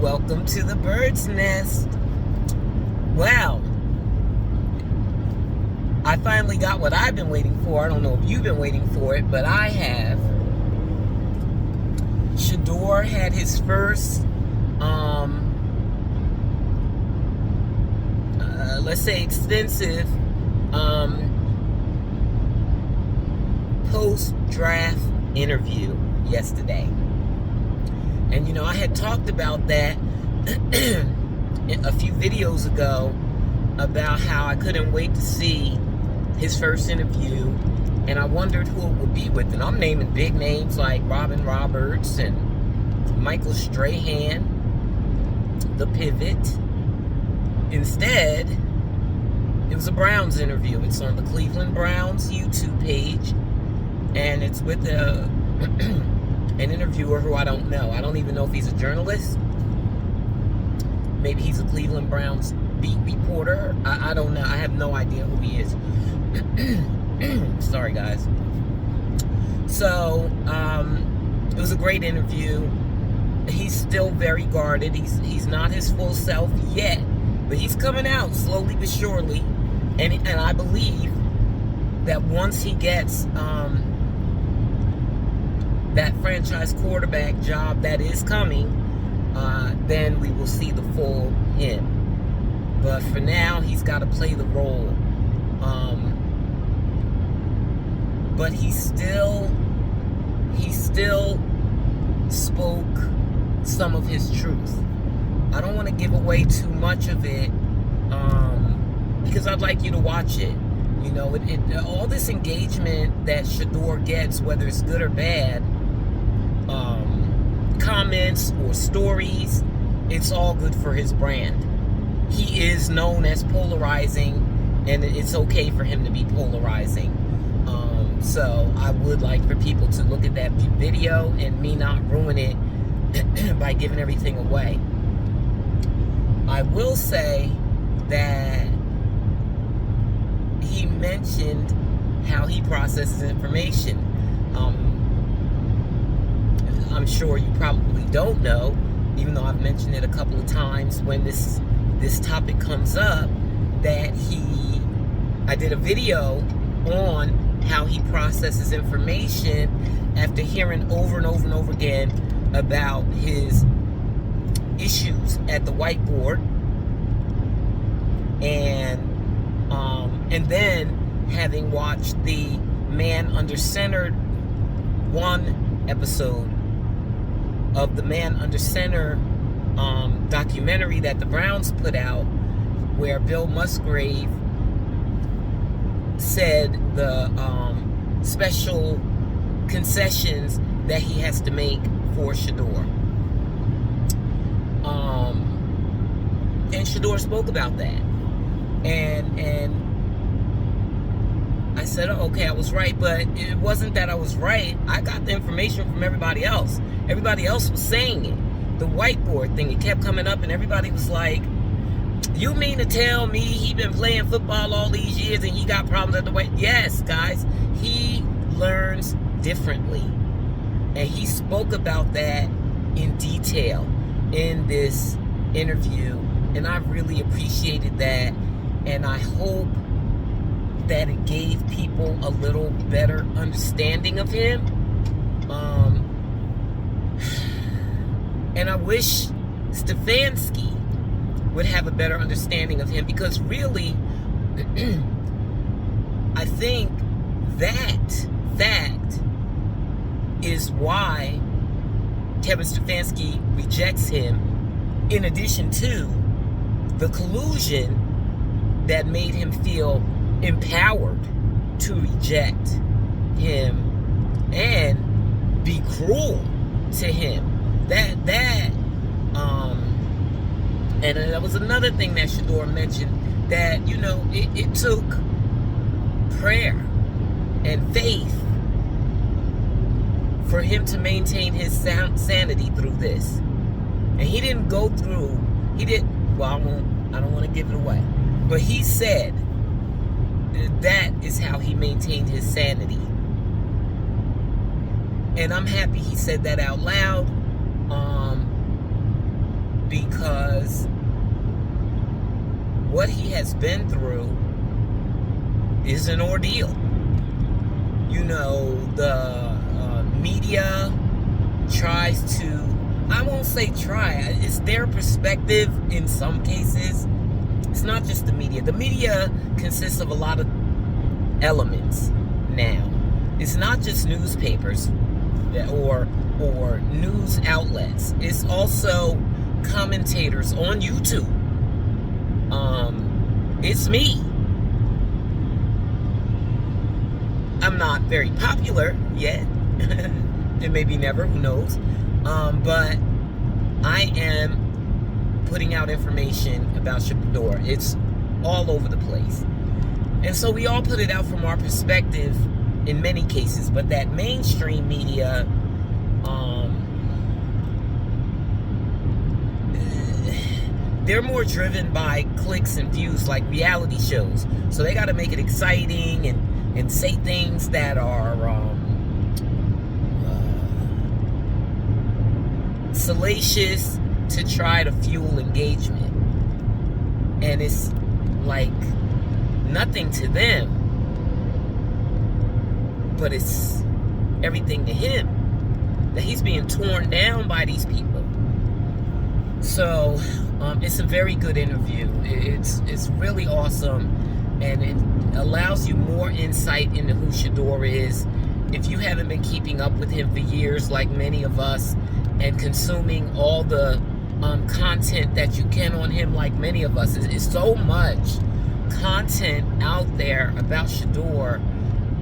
welcome to the bird's nest. Well, I finally got what I've been waiting for. I don't know if you've been waiting for it, but I have. Shedeur had his first, let's say extensive, post-draft interview yesterday. And, I had talked about that a few videos ago about how I couldn't wait to see his first interview, and I wondered who it would be with. And I'm naming big names like Robin Roberts and Michael Strahan, the Pivot. Instead, it was a Browns interview. It's on the Cleveland Browns YouTube page, and it's with an interviewer who I don't know. I don't even know if he's a journalist. Maybe he's a Cleveland Browns beat reporter. I don't know. I have no idea who he is. Sorry, guys. So, it was a great interview. He's still very guarded. He's not his full self yet, but he's coming out slowly but surely. And I believe that once he gets that franchise quarterback job that is coming, then we will see the full him. But for now, he's got to play the role. But he still spoke some of his truth. I don't want to give away too much of it, because I'd like you to watch it. All this engagement that Shedeur gets, whether it's good or bad, comments or stories, it's all good for his brand. He is known as polarizing, and it's okay for him to be polarizing. So I would like for people to look at that video and me not ruin it by giving everything away. I will say that he mentioned how he processes information. I'm sure you probably don't know, even though I've mentioned it a couple of times when this topic comes up, that I did a video on how he processes information after hearing over and over and over again about his issues at the whiteboard, and then having watched the Man Under Center 1 episode of the Man Under Center documentary that the Browns put out, where Bill Musgrave said the special concessions that he has to make for Shedeur. And Shedeur spoke about that. And I said, oh, okay, I was right, but it wasn't that I was right. I got the information from everybody else. Everybody else was saying it. The whiteboard thing, it kept coming up, and everybody was like, you mean to tell me he been playing football all these years and he got problems at the white? Yes, guys, he learns differently. And he spoke about that in detail in this interview, and I really appreciated that, and I hope that it gave people a little better understanding of him. And I wish Stefanski would have a better understanding of him, because really, I think that fact is why Kevin Stefanski rejects him, in addition to the collusion that made him feel empowered to reject him and be cruel to him. And that was another thing that Shedeur mentioned, that, it took prayer and faith for him to maintain his sanity through this. And he didn't go through, I don't want to give it away, but he said that is how he maintained his sanity. And I'm happy he said that out loud, because what he has been through is an ordeal. You know, the media tries to, I won't say try, it's their perspective in some cases. It's not just the media. The media consists of a lot of elements now. It's not just newspapers or news outlets. It's also commentators on YouTube. It's me. I'm not very popular yet. And maybe never, who knows. But I am putting out information about Shedeur. It's all over the place. And so we all put it out from our perspective in many cases. But that mainstream media, they're more driven by clicks and views, like reality shows. So they got to make it exciting and say things that are salacious to try to fuel engagement. And it's like nothing to them, but it's everything to him. That he's being torn down by these people. So it's a very good interview. It's really awesome, and it allows you more insight into who Shedeur is. If you haven't been keeping up with him for years, like many of us, and consuming all the content that you can on him, like many of us, is so much content out there about Shedeur.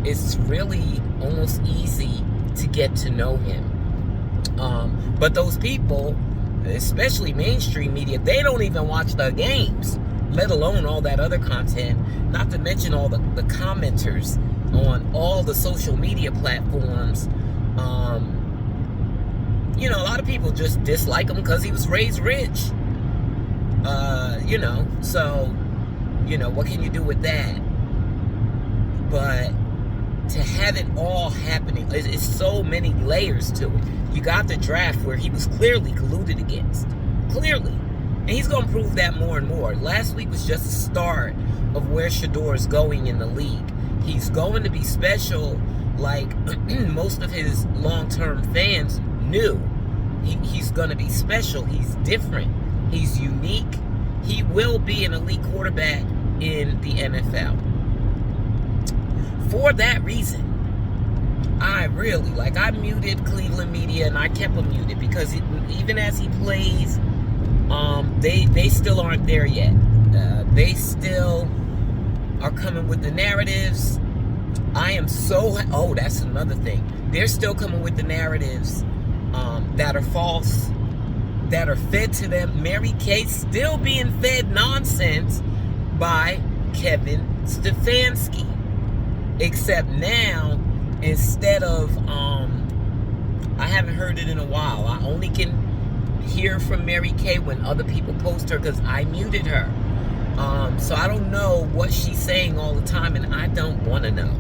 It's really almost easy to get to know him. But those people, especially mainstream media, they don't even watch the games, let alone all that other content, not to mention all the commenters on all the social media platforms. You know, a lot of people just dislike him because he was raised rich. You know, so, you know, what can you do with that? But to have it all happening, it's so many layers to it. You got the draft where he was clearly colluded against. Clearly. And he's going to prove that more and more. Last week was just the start of where Shedeur is going in the league. He's going to be special, like most of his long-term fans knew. He's going to be special. He's different. He's unique. He will be an elite quarterback in the NFL. For that reason, I muted Cleveland media, and I kept him muted because even as he plays, they still aren't there yet. They still are coming with the narratives. That's another thing. They're still coming with the narratives that are false, that are fed to them. Mary Kay still being fed nonsense by Kevin Stefanski. Except now, instead of, I haven't heard it in a while. I only can hear from Mary Kay when other people post her because I muted her. So I don't know what she's saying all the time, and I don't want to know.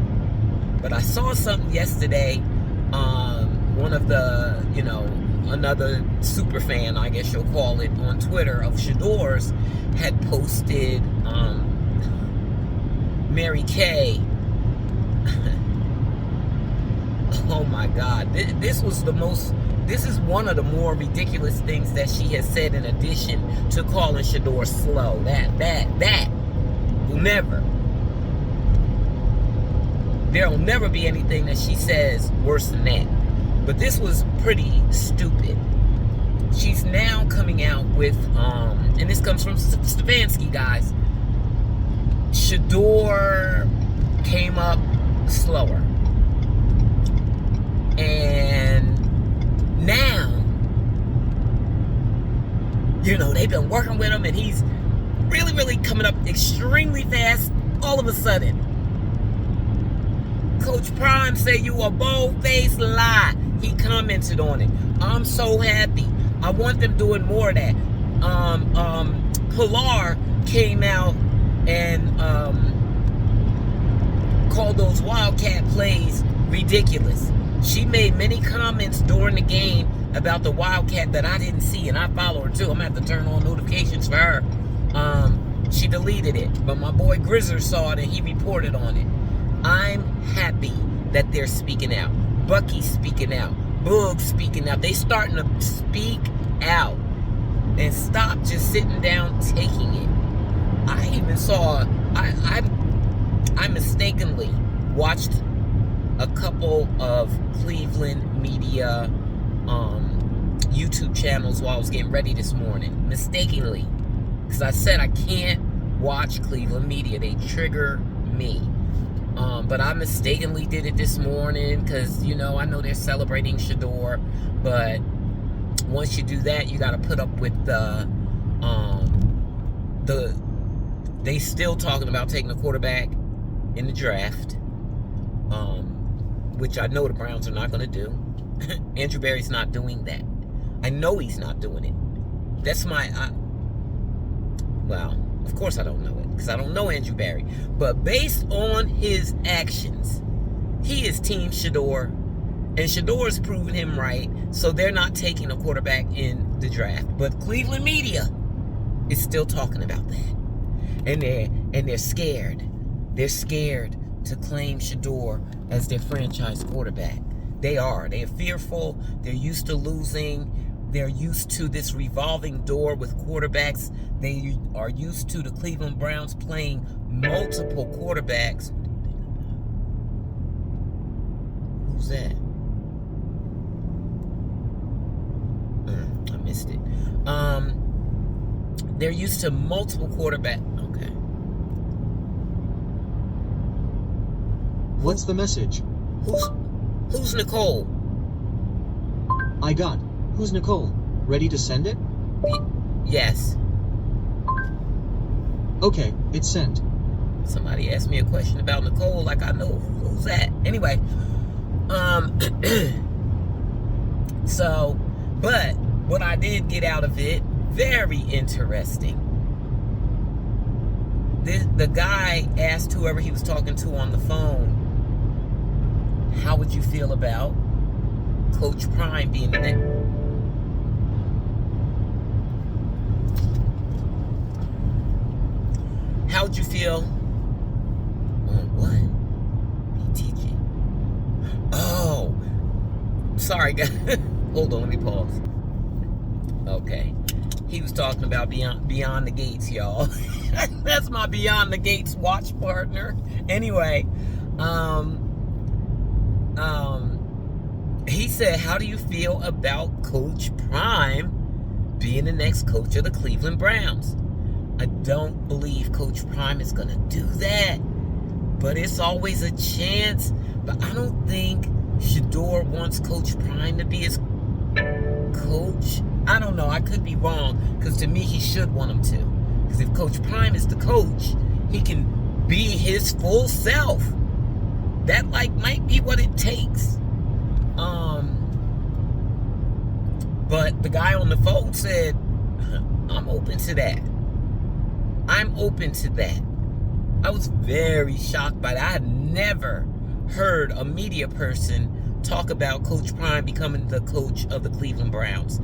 But I saw something yesterday. One of the, another super fan, I guess you'll call it, on Twitter of Shedeur's had posted Mary Kay. Oh my God, this is one of the more ridiculous things that she has said, in addition to calling Shedeur slow. That will never. There'll never be anything that she says worse than that. But this was pretty stupid. She's now coming out with, and this comes from Stefanski, guys. Shedeur came up slower. And now, they've been working with him, and he's really, really coming up extremely fast all of a sudden. Coach Prime said you a bold-faced lie. He commented on it. I'm so happy. I want them doing more of that. Pilar came out and called those Wildcat plays ridiculous. She made many comments during the game about the Wildcat that I didn't see, and I follow her too. I'm gonna have to turn on notifications for her. She deleted it, but my boy Grizzer saw it and he reported on it. I'm happy that they're speaking out. Bucky's speaking out. Boog's speaking out. They starting to speak out and stop just sitting down taking it. I even saw, I mistakenly watched a couple of Cleveland media YouTube channels while I was getting ready this morning. Mistakenly. Because I said I can't watch Cleveland media. They trigger me. But I mistakenly did it this morning because, you know, I know they're celebrating Shedeur. But once you do that, you got to put up with they still talking about taking a quarterback in the draft. Which I know the Browns are not going to do. Andrew Berry's not doing that. I know he's not doing it. That's well, of course I don't know it, because I don't know Andrew Berry. But based on his actions, he is Team Shedeur, and Shedeur's proven him right, so they're not taking a quarterback in the draft. But Cleveland media is still talking about that. And they're scared. They're scared to claim Shedeur as their franchise quarterback. They are. They are fearful. They're used to losing. They're used to this revolving door with quarterbacks. They are used to the Cleveland Browns playing multiple quarterbacks. Who's that? I missed it. They're used to multiple quarterbacks. Okay. What's the message? Who's Nicole? I got. Who's Nicole? Ready to send it? Yes. Okay, it's sent. Somebody asked me a question about Nicole, like I know who's that. Anyway, so, but what I did get out of it, very interesting. The guy asked whoever he was talking to on the phone, how would you feel about Coach Prime being the next? How would you feel on what? BTG. Oh, sorry, guys. Hold on, let me pause. Okay. He was talking about Beyond the Gates, y'all. That's my Beyond the Gates watch partner. Anyway, he said, how do you feel about Coach Prime being the next coach of the Cleveland Browns? I don't believe Coach Prime is going to do that. But it's always a chance. But I don't think Shedeur wants Coach Prime to be his coach. I don't know. I could be wrong. Because to me, he should want him to. Because if Coach Prime is the coach, he can be his full self. That might be what it takes. But the guy on the phone said, I'm open to that. I'm open to that. I was very shocked by that. I had never heard a media person talk about Coach Prime becoming the coach of the Cleveland Browns.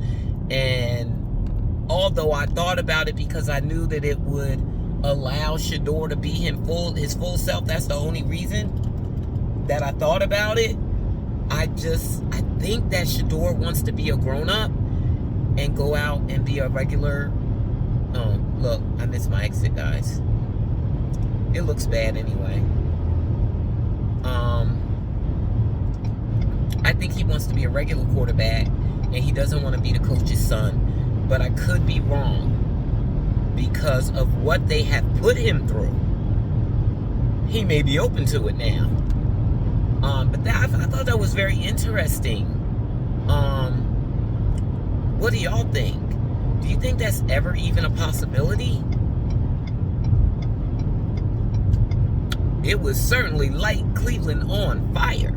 And although I thought about it because I knew that it would allow Shedeur to be his full self, that's the only reason that I thought about it. I think that Shedeur wants to be a grown-up and go out and be a regular. Oh, look, I missed my exit, guys. It looks bad anyway. I think he wants to be a regular quarterback, and he doesn't want to be the coach's son. But I could be wrong because of what they have put him through. He may be open to it now. But I thought that was very interesting. What do y'all think? Do you think that's ever even a possibility? It would certainly light Cleveland on fire.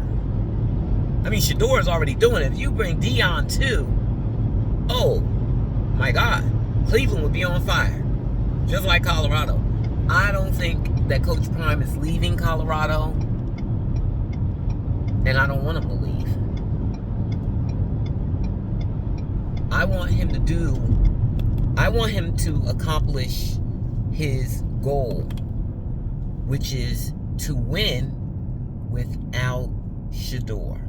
I mean, Shedeur is already doing it. If you bring Dion too, oh my God, Cleveland would be on fire. Just like Colorado. I don't think that Coach Prime is leaving Colorado. And I don't want him to leave. I want him to accomplish his goal, which is to win without Shedeur.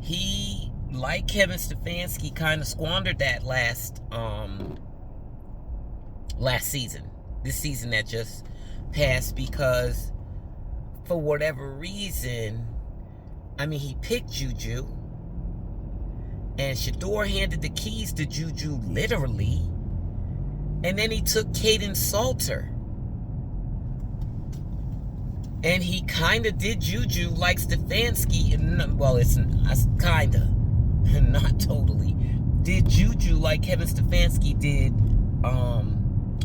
He, like Kevin Stefanski, kind of squandered that last season. This season that just passed, because for whatever reason, I mean, he picked Juju, and Shedeur handed the keys to Juju literally, and then he took Caden Salter, and he kind of did Juju like Stefanski. Well, it's kind of, not totally. Did Juju like Kevin Stefanski did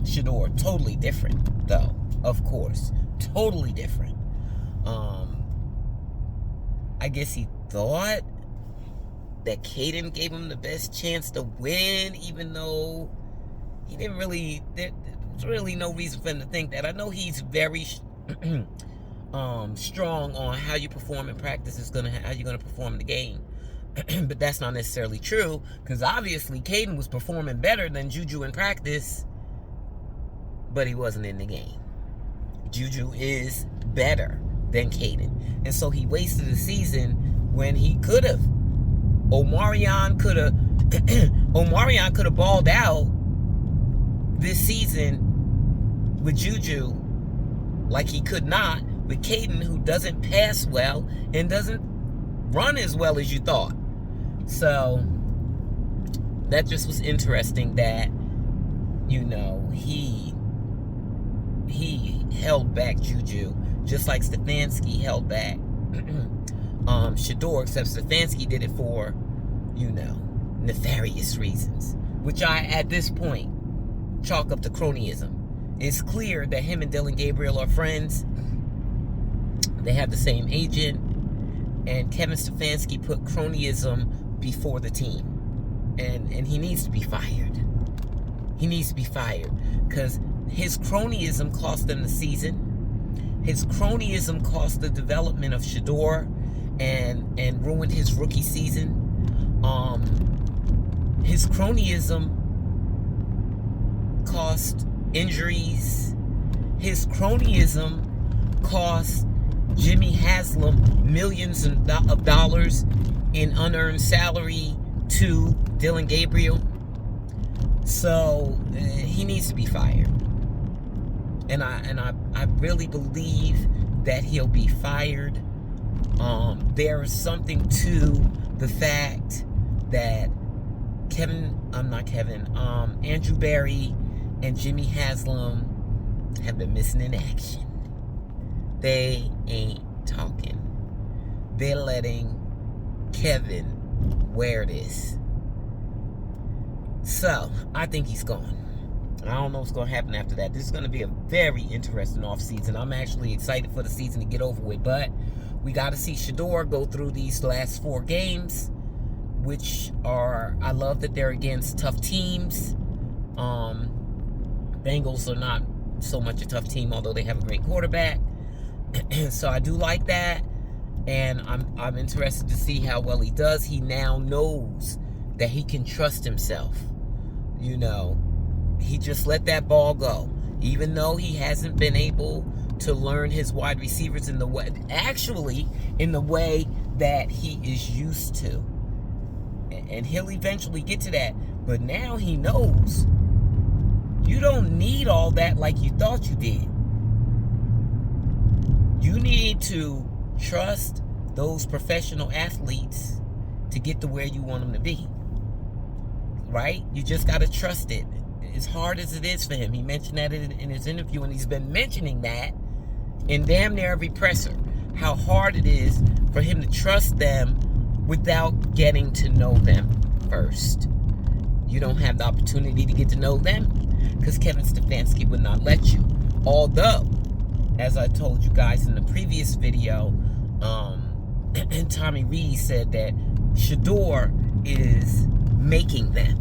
Shedeur. Totally different, though, of course. Totally different. I guess he thought that Caden gave him the best chance to win, even though he didn't really, there's really no reason for him to think that. I know he's very strong on how you perform in practice is how you're going to perform in the game. But that's not necessarily true, because obviously Caden was performing better than Juju in practice, but he wasn't in the game. Juju is better than Caden, and so he wasted a season when he could have. Omarion could have balled out this season with Juju like he could not with Caden, who doesn't pass well and doesn't run as well as you thought. So that just was interesting that, you know, he held back Juju just like Stefanski held back Shedeur, except Stefanski did it for, you know, nefarious reasons, which I, at this point, chalk up to cronyism. It's clear that him and Dillon Gabriel are friends. They have the same agent, and Kevin Stefanski put cronyism before the team, and he needs to be fired. He needs to be fired, because his cronyism cost them the season. His cronyism cost the development of Shedeur and ruined his rookie season. His cronyism cost injuries. His cronyism cost Jimmy Haslam millions of dollars in unearned salary to Dillon Gabriel. So he needs to be fired. And I really believe that he'll be fired. There is something to the fact that Andrew Berry and Jimmy Haslam have been missing in action. They ain't talking. They're letting Kevin wear this. So, I think he's gone. I don't know what's going to happen after that. This is going to be a very interesting offseason. I'm actually excited for the season to get over with. But we got to see Shedeur go through these last 4 games, which are, I love that they're against tough teams. Bengals are not so much a tough team, although they have a great quarterback. So I do like that. And I'm interested to see how well he does. He now knows that he can trust himself. You know, he just let that ball go. Even though he hasn't been able to learn his wide receivers in the way that he is used to. And he'll eventually get to that. But now he knows you don't need all that like you thought you did. You need to trust those professional athletes to get to where you want them to be. Right? You just got to trust it. As hard as it is for him. He mentioned that in his interview, and he's been mentioning that in damn near every presser. How hard it is for him to trust them without getting to know them first. You don't have the opportunity to get to know them because Kevin Stefanski would not let you. Although, as I told you guys in the previous video, Tommy Rees said that Shedeur is making them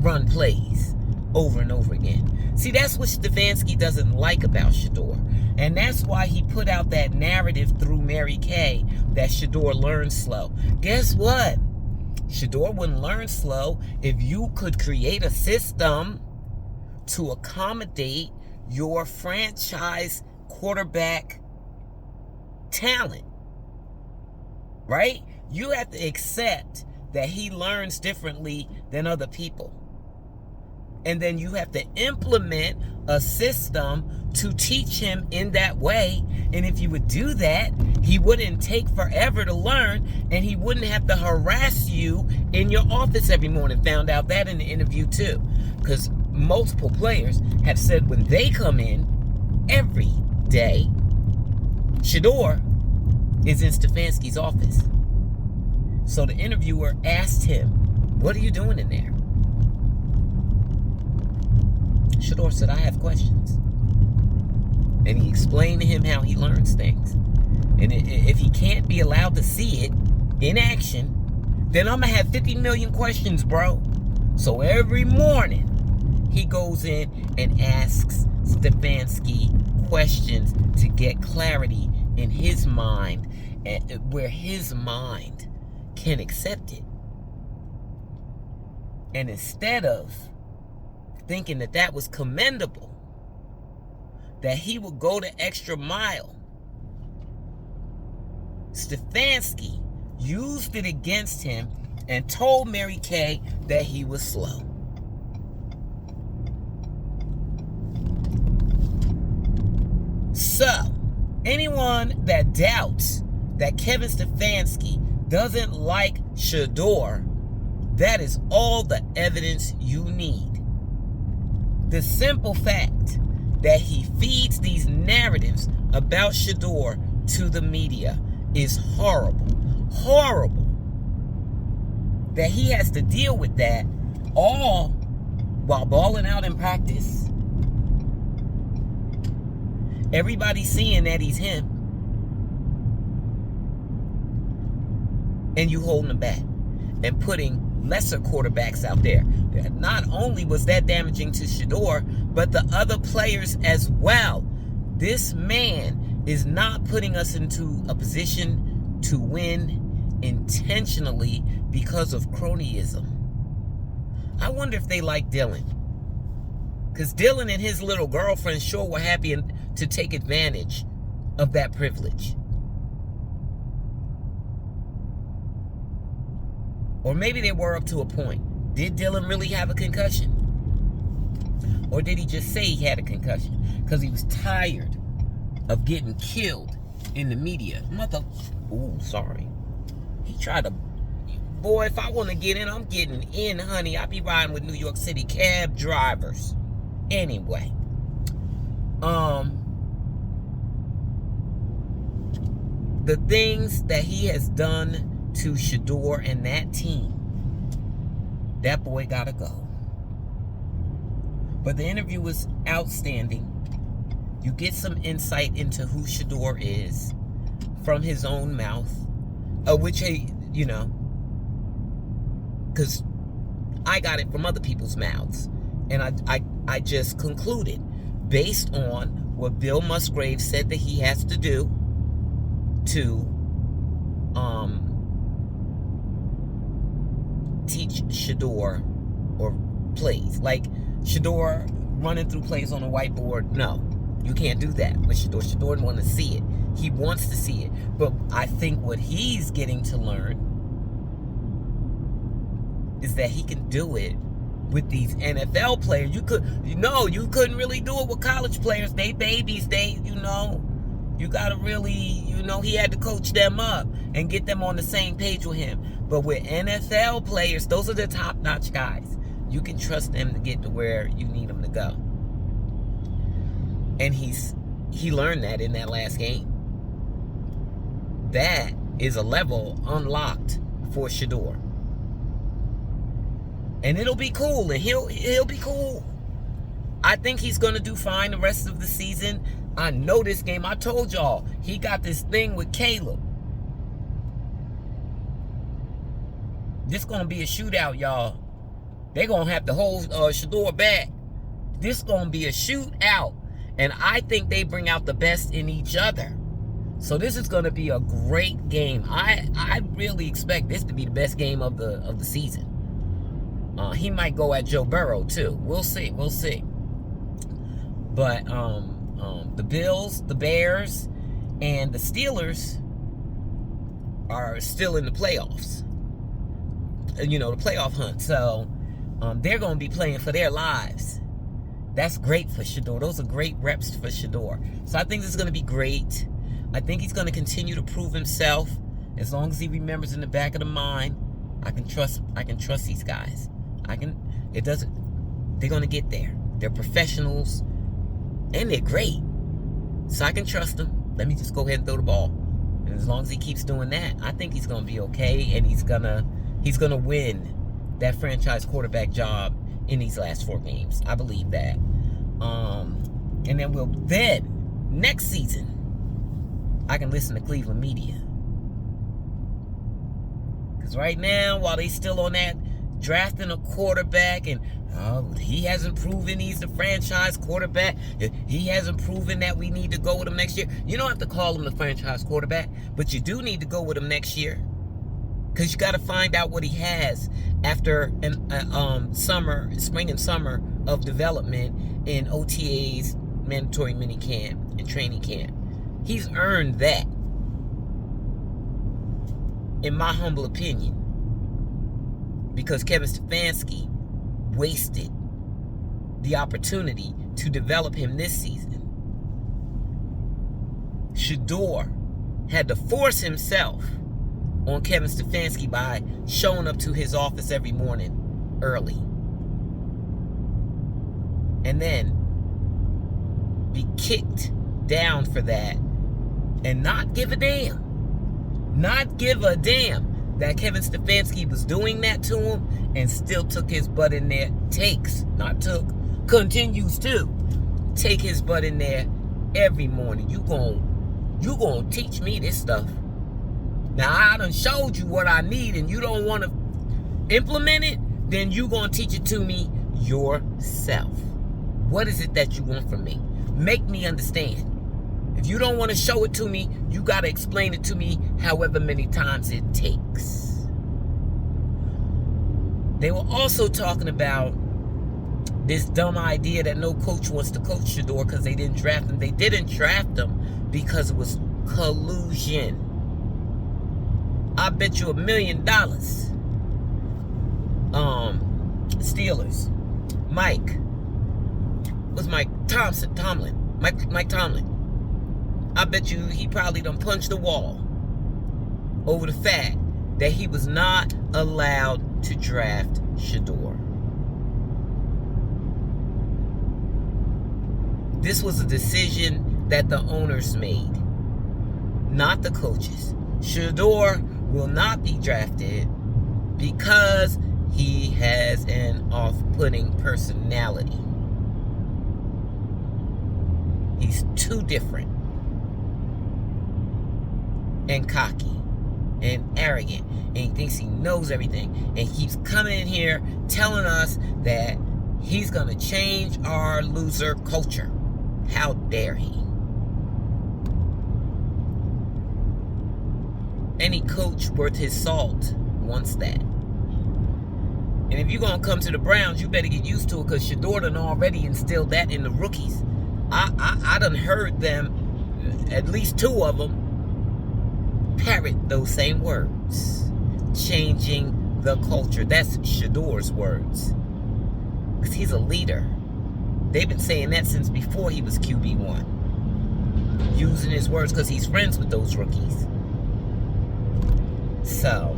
run plays over and over again. See, that's what Stefanski doesn't like about Shedeur. And that's why he put out that narrative through Mary Kay that Shedeur learns slow. Guess what? Shedeur wouldn't learn slow if you could create a system to accommodate your franchise quarterback talent, right? You have to accept that he learns differently than other people. And then you have to implement a system to teach him in that way. And if you would do that, he wouldn't take forever to learn, and he wouldn't have to harass you in your office every morning. Found out that in the interview too. Because multiple players have said when they come in every day, Shedeur is in Stefanski's office. So the interviewer asked him, "What are you doing in there?" Shedeur said, "I have questions." And he explained to him how he learns things. And if he can't be allowed to see it in action, then I'm going to have 50 million questions, bro. So every morning, he goes in and asks Stefanski questions to get clarity in his mind, where his mind can accept it. And instead of thinking that that was commendable, that he would go the extra mile, Stefanski used it against him and told Mary Kay that he was slow. So, anyone that doubts that Kevin Stefanski doesn't like Shedeur, that is all the evidence you need. The simple fact that he feeds these narratives about Shedeur to the media is horrible. Horrible. That he has to deal with that all while balling out in practice. Everybody's seeing that he's him. And you holding him back and putting lesser quarterbacks out there. Not only was that damaging to Shedeur, but the other players as well. This man is not putting us into a position to win intentionally because of cronyism. I wonder if they like Dylan. Because Dylan and his little girlfriend sure were happy to take advantage of that privilege. Or maybe they were up to a point. Did Dylan really have a concussion? Or did he just say he had a concussion? Because he was tired of getting killed in the media. Sorry. He tried to... Boy, if I want to get in, I'm getting in, honey. I be riding with New York City cab drivers. Anyway. The things that he has done to Shedeur and that team, that boy gotta go. But the interview was outstanding. You get some insight into who Shedeur is from his own mouth, which, you know, because I got it from other people's mouths, and I just concluded based on what Bill Musgrave said that he has to do to teach Shedeur or plays. Like Shedeur running through plays on a whiteboard. No, you can't do that with Shedeur. Shedeur doesn't want to see it. He wants to see it. But I think what he's getting to learn is that he can do it with these NFL players. You couldn't really do it with college players. They babies. You gotta really, he had to coach them up and get them on the same page with him. But with NFL players, those are the top-notch guys. You can trust them to get to where you need them to go. And he learned that in that last game. That is a level unlocked for Shedeur. And it'll be cool, and he'll be cool. I think he's going to do fine the rest of the season. I know this game. I told y'all, he got this thing with Caleb. This going to be a shootout, y'all. They're going to have to hold Shedeur back. This going to be a shootout. And I think they bring out the best in each other. So this is going to be a great game. I really expect this to be the best game of the season. He might go at Joe Burrow too. We'll see. We'll see. But the Bills, the Bears, and the Steelers are still in the playoffs. You know, the playoff hunt. So they're going to be playing for their lives. That's great for Shedeur. Those are great reps for Shedeur. So I think this is going to be great. I think he's going to continue to prove himself. As long as he remembers in the back of the mind, I can trust these guys. They're going to get there. They're professionals and they're great. So I can trust them. Let me just go ahead and throw the ball. And as long as he keeps doing that, I think he's going to be okay, and he's going to win that franchise quarterback job in these last 4 games. I believe that. And then next season, I can listen to Cleveland media. Because right now, while they still on that drafting a quarterback, and he hasn't proven he's the franchise quarterback. He hasn't proven that we need to go with him next year. You don't have to call him the franchise quarterback, but you do need to go with him next year. Because you got to find out what he has after spring and summer of development in OTAs, mandatory minicamp, and training camp. He's earned that, in my humble opinion, because Kevin Stefanski wasted the opportunity to develop him this season. Shedeur had to force himself on Kevin Stefanski by showing up to his office every morning early. And then be kicked down for that and not give a damn. Not give a damn that Kevin Stefanski was doing that to him and still took his butt in there. Continues to take his butt in there every morning. You gonna teach me this stuff. Now, I done showed you what I need and you don't want to implement it, then you gonna teach it to me yourself. What is it that you want from me? Make me understand. If you don't want to show it to me, you got to explain it to me however many times it takes. They were also talking about this dumb idea that no coach wants to coach Shedeur because they didn't draft him. They didn't draft him because it was collusion. I bet you $1 million. Steelers. Mike Tomlin. I bet you he probably done punched the wall over the fact that he was not allowed to draft Shedeur. This was a decision that the owners made, not the coaches. Shedeur will not be drafted because he has an off-putting personality. He's too different and cocky and arrogant, and he thinks he knows everything, and he keeps coming in here telling us that he's gonna change our loser culture. How dare he? Any coach worth his salt wants that. And if you're gonna come to the Browns, you better get used to it, because Shedeur done already instilled that in the rookies. I done heard them, at least 2 of them, parrot those same words. Changing the culture. That's Shedeur's words. Because he's a leader. They've been saying that since before he was QB1. Using his words because he's friends with those rookies. So,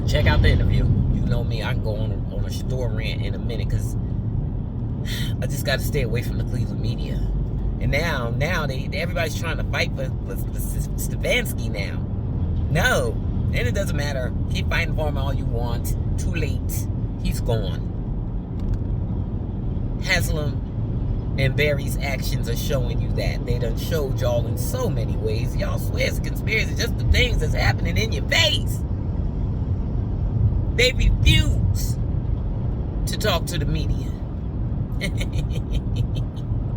check out the interview. You know me, I can go on a Shedeur rant in a minute because I just got to stay away from the Cleveland media. And now everybody's trying to fight for Stefanski now. No, and it doesn't matter. Keep fighting for him all you want. Too late. He's gone. Haslam and Barry's actions are showing you that. They done showed y'all in so many ways. Y'all swear it's a conspiracy, just the things that's happening in your face. They refuse to talk to the media.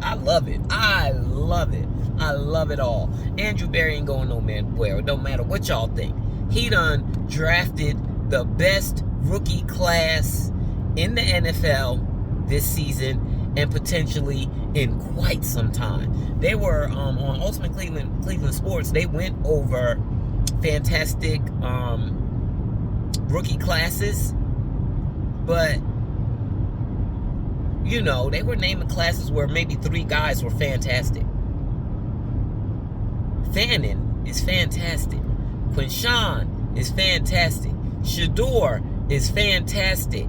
I love it. I love it. I love it all. Andrew Berry ain't going nowhere. It don't matter what y'all think. He done drafted the best rookie class in the NFL this season and potentially in quite some time. They were on Ultimate Cleveland Sports. They went over fantastic rookie classes, but you know, they were naming classes where maybe 3 guys were fantastic. Fannin is fantastic. Quinshawn is fantastic. Shedeur is fantastic.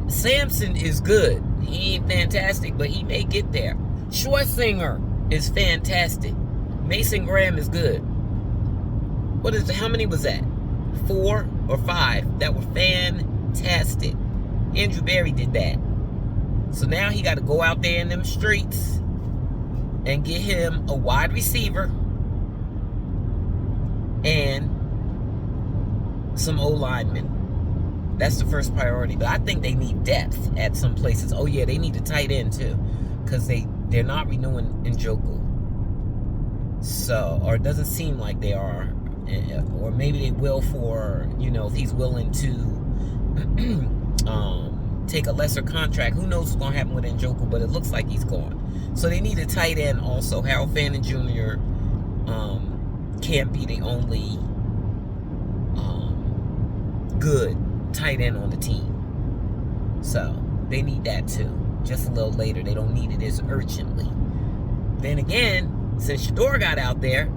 Samson is good. He ain't fantastic, but he may get there. Schwarzinger is fantastic. Mason Graham is good. How many was that? 4 or 5 that were fantastic. Andrew Berry did that. So now he got to go out there in them streets and get him a wide receiver and some O-linemen. That's the first priority. But I think they need depth at some places. Oh, yeah, they need a tight end, too. Because they're not renewing Njoku. So, or it doesn't seem like they are. Or maybe they will for, you know, if he's willing to take a lesser contract. Who knows what's going to happen with Njoku, but it looks like he's gone. So they need a tight end also. Harold Fannin Jr. Can't be the only good tight end on the team. So they need that too. Just a little later. They don't need it as urgently. Then again, since Shedeur got out there,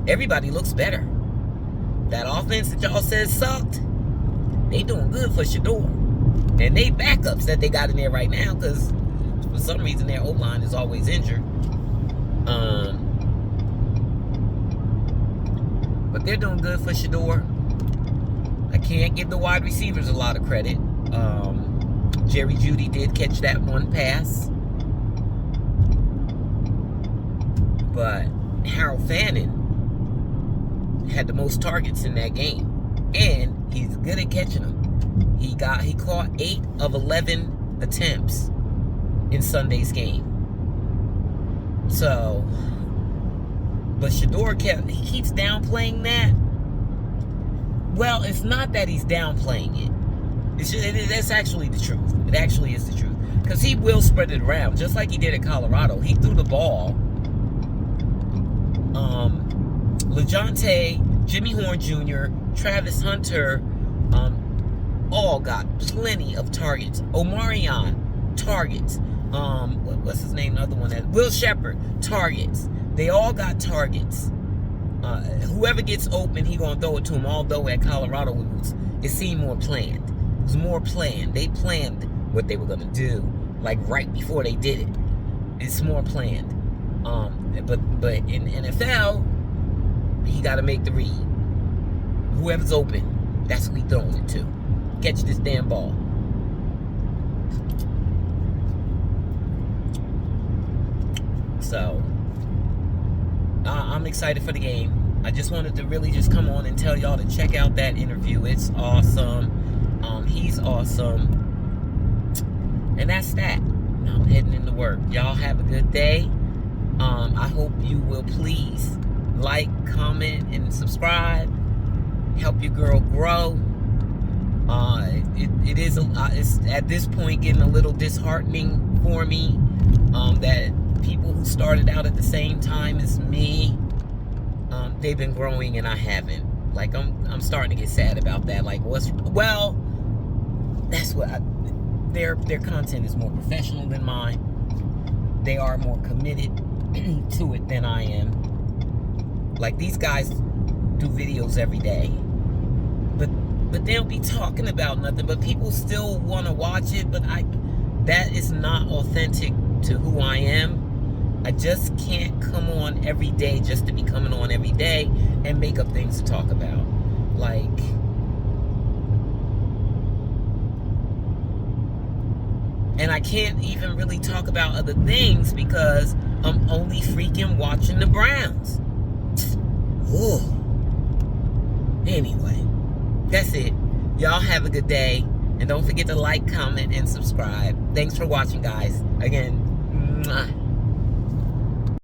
everybody looks better. That offense that y'all said sucked, they doing good for Shedeur. And they backups that they got in there right now, because for some reason their O-line is always injured. But they're doing good for Shedeur. I can't give the wide receivers a lot of credit. Jerry Jeudy did catch that one pass. But Harold Fannin had the most targets in that game. And he's good at catching them. He caught 8 of 11 attempts in Sunday's game. So, but Shedeur keeps downplaying that. Well, it's not that he's downplaying it. That's actually the truth. It actually is the truth. Because he will spread it around, just like he did at Colorado. He threw the ball. LeJohntay, Jimmy Horn Jr., Travis Hunter, all got plenty of targets. Omarion, targets. What's his name? Another one. Will Shepard, targets. They all got targets. Whoever gets open, he gonna throw it to him. Although at Colorado, it seemed more planned. It was more planned. They planned what they were gonna do, like right before they did it. It's more planned. But in NFL, he got to make the read. Whoever's open, that's who he throwing it to. Catch this damn ball. So, I'm excited for the game. I just wanted to really just come on and tell y'all to check out that interview. It's awesome. He's awesome. And that's that. I'm heading into work. Y'all have a good day. I hope you will please like, comment, and subscribe. Help your girl grow. It's at this point getting a little disheartening for me that people who started out at the same time as me, they've been growing and I haven't. Like I'm starting to get sad about that. Like that's what their content is more professional than mine. They are more committed to it than I am. Like these guys do videos every day, but they don't be talking about nothing. But people still want to watch it. But that is not authentic to who I am. I just can't come on every day just to be coming on every day and make up things to talk about. Like, and I can't even really talk about other things because I'm only freaking watching the Browns. Ooh. Anyway, that's it. Y'all have a good day. And don't forget to like, comment, and subscribe. Thanks for watching, guys. Again, mwah.